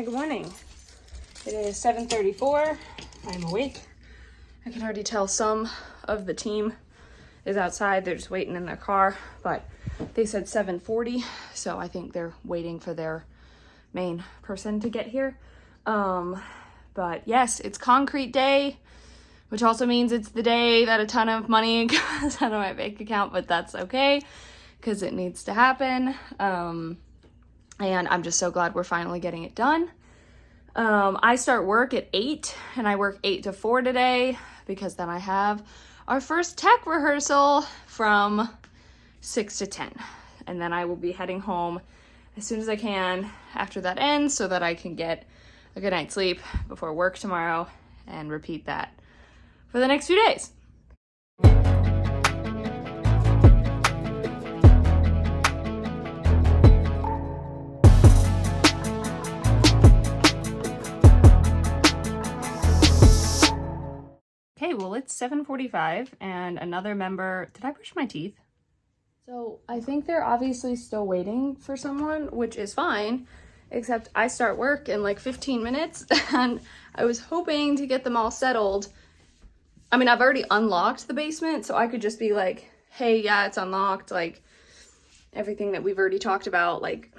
good morning. It is 7:34. I'm awake. I can already tell some of the team is outside. They're just waiting in their car, but they said 7:40, so I think they're waiting for their main person to get here. But yes, it's concrete day, which also means it's the day that a ton of money goes out of my bank account, but that's okay because it needs to happen. And I'm just so glad we're finally getting it done. I start work at 8 and I work 8 to 4 today because then I have our first tech rehearsal from 6 to 10. And then I will be heading home as soon as I can after that ends so that I can get a good night's sleep before work tomorrow and repeat that for the next few days. Okay, well, it's 7:45 and another member, did I brush my teeth? So I think they're obviously still waiting for someone, which is fine, except I start work in like 15 minutes and I was hoping to get them all settled. I mean, I've already unlocked the basement, so I could just be like, hey, yeah, it's unlocked, like everything that we've already talked about, like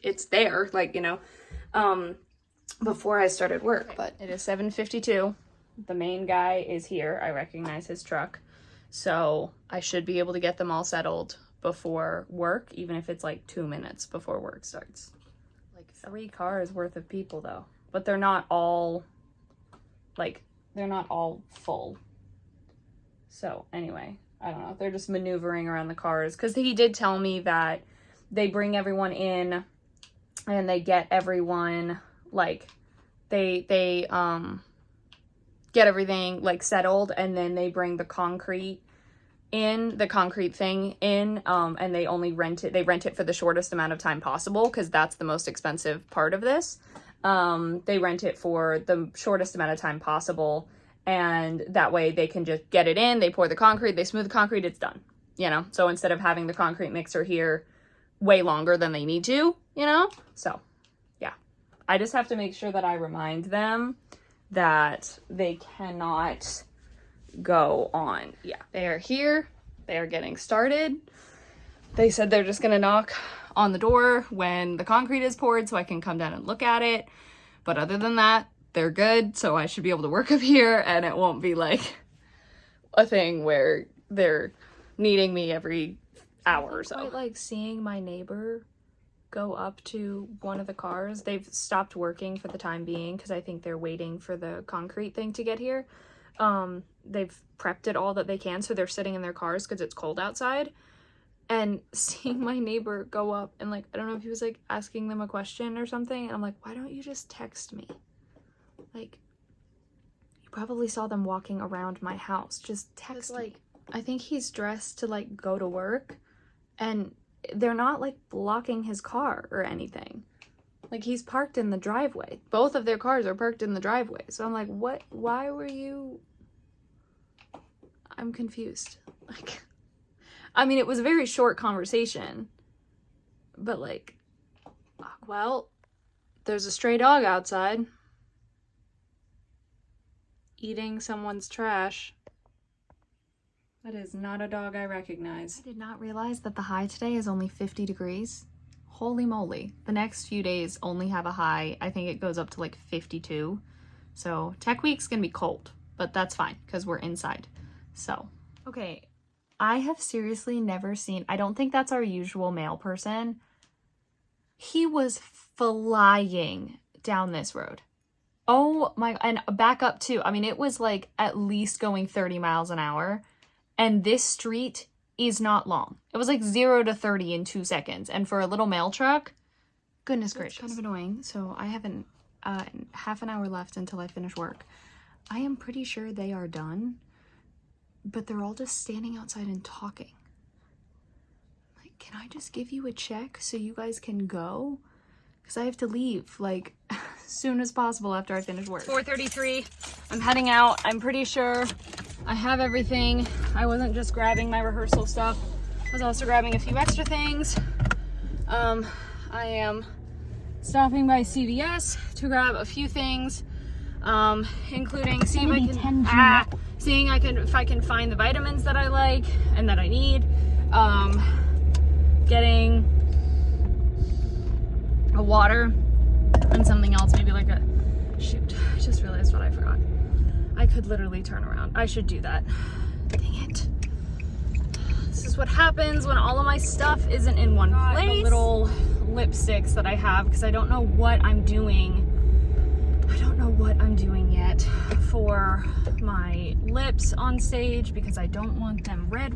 it's there, like, you know, before I started work. But it is 7:52. The main guy is here. I recognize his truck. So I should be able to get them all settled before work, even if it's like 2 minutes before work starts. Like 3 cars worth of people though, but they're not all full. So anyway, I don't know. They're just maneuvering around the cars because he did tell me that they bring everyone in and they get everyone like they get everything like settled, and then they bring the concrete thing in, and they only rent it for the shortest amount of time possible because that's the most expensive part of this. They rent it for the shortest amount of time possible, and that way they can just get it in, they pour the concrete, they smooth the concrete, it's done, you know? So instead of having the concrete mixer here way longer than they need to, you know? So yeah, I just have to make sure that I remind them that they cannot go on. Yeah, they are here. They are getting started. They said they're just gonna knock on the door when the concrete is poured so I can come down and look at it. But other than that, they're good. So I should be able to work up here and it won't be like a thing where they're needing me every hour or so. Quite like seeing my neighbor go up to one of the cars. They've stopped working for the time being because I think they're waiting for the concrete thing to get here. They've prepped it all that they can, so they're sitting in their cars because it's cold outside. And seeing my neighbor go up and like, I don't know if he was like asking them a question or something, and I'm like, why don't you just text me? Like, you probably saw them walking around my house. Just text me. I think he's dressed to like go to work, and they're not like blocking his car or anything. Like, he's parked in the driveway. Both of their cars are parked in the driveway. So I'm like, what? Why were you? I'm confused. Like, I mean, it was a very short conversation, but like, well, there's a stray dog outside eating someone's trash. That is not a dog I recognize. I did not realize that the high today is only 50 degrees. Holy moly. The next few days only have a high. I think it goes up to like 52. So tech week's gonna be cold, but that's fine because we're inside. So, okay. I have seriously never seen, I don't think that's our usual mail person. He was flying down this road. Oh my, and back up too. I mean, it was like at least going 30 miles an hour. And this street is not long. It was like 0 to 30 in 2 seconds. And for a little mail truck, goodness gracious. It's kind of annoying. So I have half an hour left until I finish work. I am pretty sure they are done, but they're all just standing outside and talking. Like, can I just give you a check so you guys can go? Because I have to leave like as soon as possible after I finish work. 4:33. I'm heading out. I'm pretty sure I have everything. I wasn't just grabbing my rehearsal stuff. I was also grabbing a few extra things. I am stopping by CVS to grab a few things, including seeing if I can find the vitamins that I like and that I need, getting a water and something else, maybe like a, shoot, I just realized what I forgot. I could literally turn around. I should do that. Dang it. This is what happens when all of my stuff isn't in one place. The little lipsticks that I have, because I don't know what I'm doing. I don't know what I'm doing yet for my lips on stage, because I don't want them red,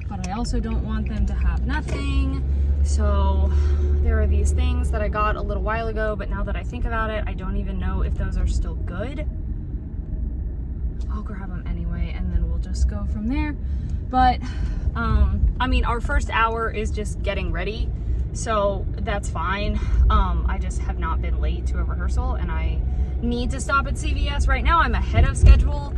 but I also don't want them to have nothing. So there are these things that I got a little while ago, but now that I think about it, I don't even know if those are still good. I'll grab them anyway, and then we'll just go from there. But I mean, our first hour is just getting ready, so that's fine. I just have not been late to a rehearsal, and I need to stop at CVS. Right now I'm ahead of schedule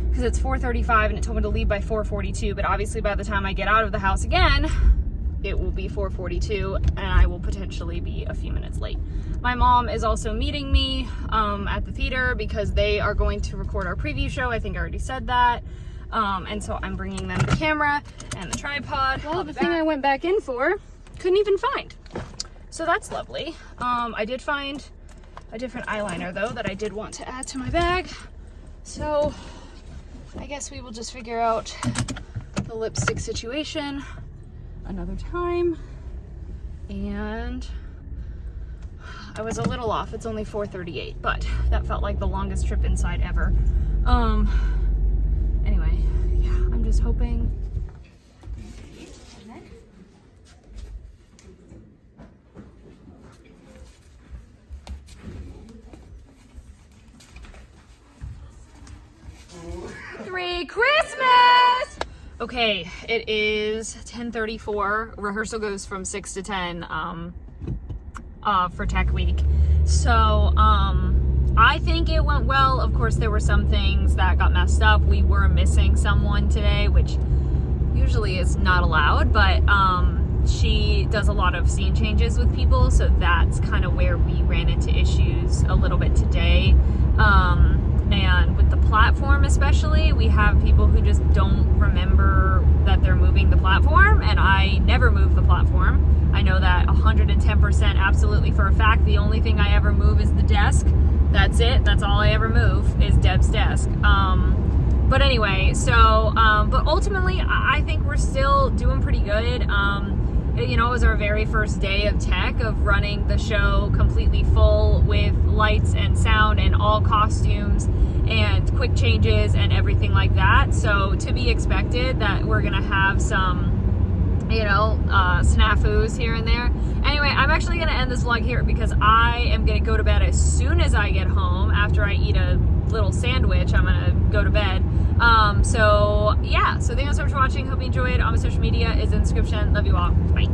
because it's 4:35 and it told me to leave by 4:42, but obviously by the time I get out of the house again, it will be 4:42 and I will potentially be a few minutes late. My mom is also meeting me at the theater because they are going to record our preview show. I think I already said that. And so I'm bringing them the camera and the tripod. Well, the thing I went back in for, couldn't even find. So that's lovely. I did find a different eyeliner though that I did want to add to my bag. So I guess we will just figure out the lipstick situation another time. And I was a little off. It's only 4:38, but that felt like the longest trip inside ever. Anyway, yeah, I'm just hoping. Merry Christmas! Okay, it is 10:34. Rehearsal goes from 6 to 10 for Tech Week. So I think it went well. Of course, there were some things that got messed up. We were missing someone today, which usually is not allowed, but she does a lot of scene changes with people, so that's kind of where we ran into issues a little bit today. And with the platform especially, we have people who just don't remember that they're moving the platform, and I never move the platform. I know that 110% absolutely for a fact. The only thing I ever move is the desk. That's it. That's all I ever move is Deb's desk. But anyway, so, but ultimately, I think we're still doing pretty good. You know, it was our very first day of tech, of running the show completely full with lights and sound and all costumes and quick changes and everything like that. So to be expected that we're gonna have some, you know, snafus here and there. Anyway, I'm actually gonna end this vlog here because I am gonna go to bed as soon as I get home. After I eat a little sandwich, I'm gonna go to bed. So yeah, so thank you so much for watching. Hope you enjoyed. All my social media is in the description. Love you all. Bye.